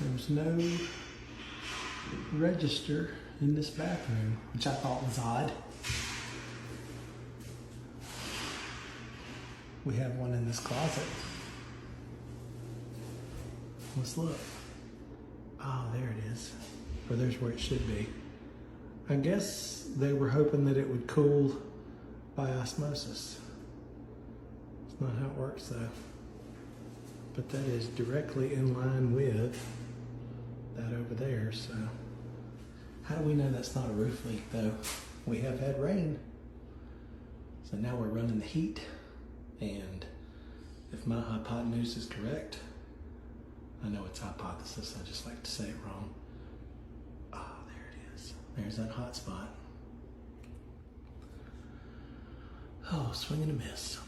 There's no register in this bathroom, which I thought was odd. We have one in this closet. Let's look. Oh, there it is. Or there's where it should be. I guess they were hoping that it would cool by osmosis. It's not how it works though. But that is directly in line with that over there, so. How do we know that's not a roof leak though? We have had rain. So now we're running the heat, and if my hypotenuse is correct, I know it's hypothesis, I just like to say it wrong. Oh, there it is. There's that hot spot. Oh, swing and a miss.